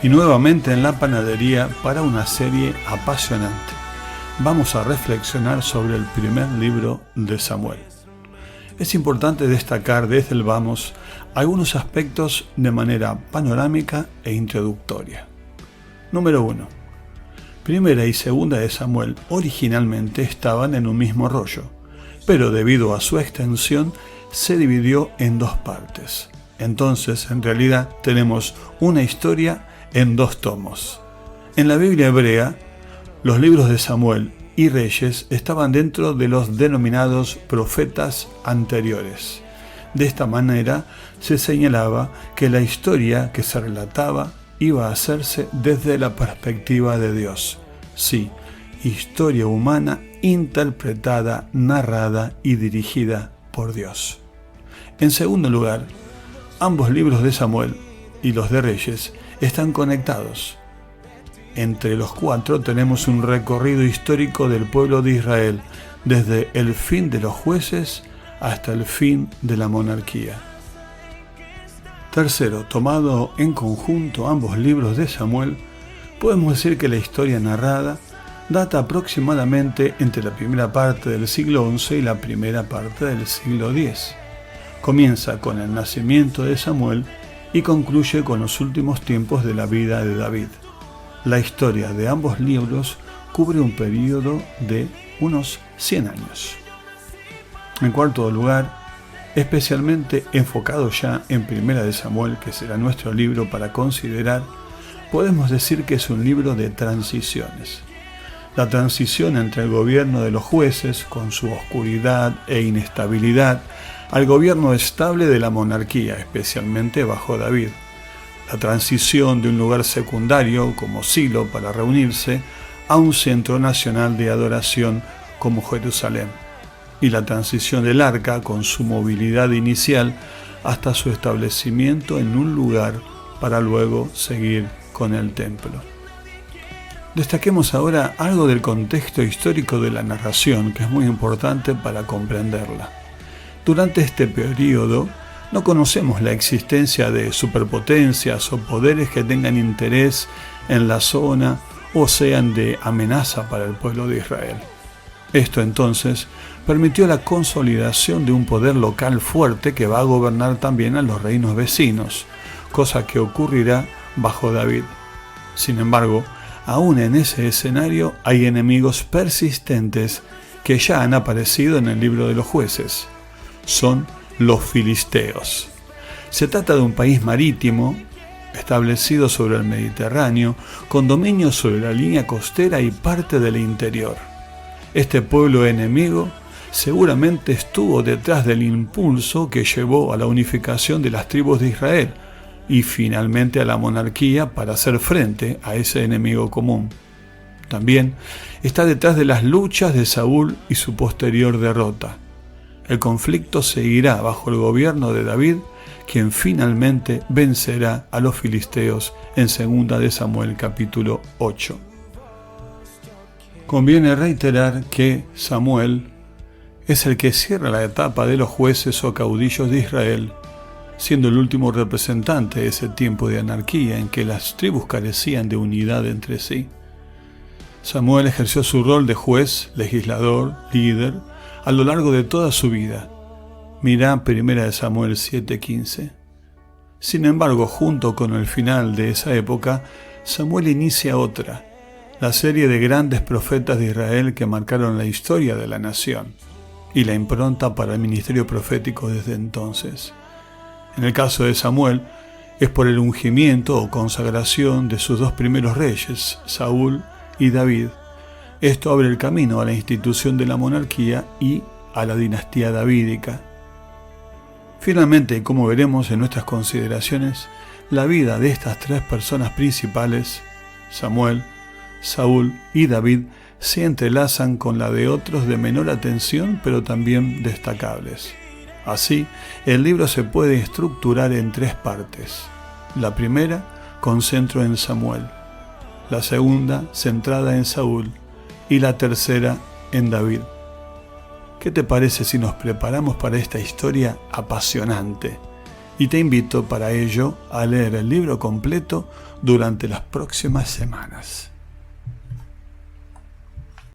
y nuevamente en la panadería para una serie apasionante. Vamos a reflexionar sobre el primer libro de Samuel. Es importante destacar desde el vamos algunos aspectos de manera panorámica e introductoria. Número 1. Primera y segunda de Samuel originalmente estaban en un mismo rollo, pero debido a su extensión se dividió en dos partes. Entonces, en realidad, tenemos una historia en dos tomos. En la Biblia hebrea, los libros de Samuel y Reyes estaban dentro de los denominados profetas anteriores. De esta manera, se señalaba que la historia que se relataba iba a hacerse desde la perspectiva de Dios. Sí, historia humana interpretada, narrada y dirigida por Dios. En segundo lugar, ambos libros de Samuel y los de Reyes están conectados. Entre los cuatro tenemos un recorrido histórico del pueblo de Israel, desde el fin de los jueces hasta el fin de la monarquía. Tercero, tomado en conjunto ambos libros de Samuel, podemos decir que la historia narrada data aproximadamente entre la primera parte del siglo XI y la primera parte del siglo X. Comienza con el nacimiento de Samuel y concluye con los últimos tiempos de la vida de David. La historia de ambos libros cubre un periodo de unos 100 años. En cuarto lugar, especialmente enfocado ya en Primera de Samuel, que será nuestro libro para considerar, podemos decir que es un libro de transiciones. La transición entre el gobierno de los jueces, con su oscuridad e inestabilidad, al gobierno estable de la monarquía, especialmente bajo David. La transición de un lugar secundario, como Silo, para reunirse, a un centro nacional de adoración como Jerusalén. Y la transición del arca, con su movilidad inicial, hasta su establecimiento en un lugar para luego seguir con el templo. Destaquemos ahora algo del contexto histórico de la narración, que es muy importante para comprenderla. Durante este periodo, no conocemos la existencia de superpotencias o poderes que tengan interés en la zona o sean de amenaza para el pueblo de Israel. Esto entonces permitió la consolidación de un poder local fuerte que va a gobernar también a los reinos vecinos, cosa que ocurrirá bajo David. Sin embargo, aún en ese escenario hay enemigos persistentes que ya han aparecido en el libro de los jueces. Son los filisteos. Se trata de un país marítimo, establecido sobre el Mediterráneo, con dominio sobre la línea costera y parte del interior. Este pueblo enemigo seguramente estuvo detrás del impulso que llevó a la unificación de las tribus de Israel y finalmente a la monarquía para hacer frente a ese enemigo común. También está detrás de las luchas de Saúl y su posterior derrota. El conflicto seguirá bajo el gobierno de David, quien finalmente vencerá a los filisteos en 2 de Samuel capítulo 8. Conviene reiterar que Samuel es el que cierra la etapa de los jueces o caudillos de Israel, siendo el último representante de ese tiempo de anarquía en que las tribus carecían de unidad entre sí. Samuel ejerció su rol de juez, legislador, líder, a lo largo de toda su vida. Mirá 1 Samuel 7:15. Sin embargo, junto con el final de esa época, Samuel inicia otra, la serie de grandes profetas de Israel que marcaron la historia de la nación y la impronta para el ministerio profético desde entonces. En el caso de Samuel, es por el ungimiento o consagración de sus dos primeros reyes, Saúl y David. Esto abre el camino a la institución de la monarquía y a la dinastía davídica. Finalmente, como veremos en nuestras consideraciones, la vida de estas tres personas principales, Samuel, Saúl y David, se entrelazan con la de otros de menor atención, pero también destacables. Así, el libro se puede estructurar en tres partes. La primera, con centro en Samuel. La segunda, centrada en Saúl. Y la tercera, en David. ¿Qué te parece si nos preparamos para esta historia apasionante? y te invito para ello a leer el libro completo durante las próximas semanas.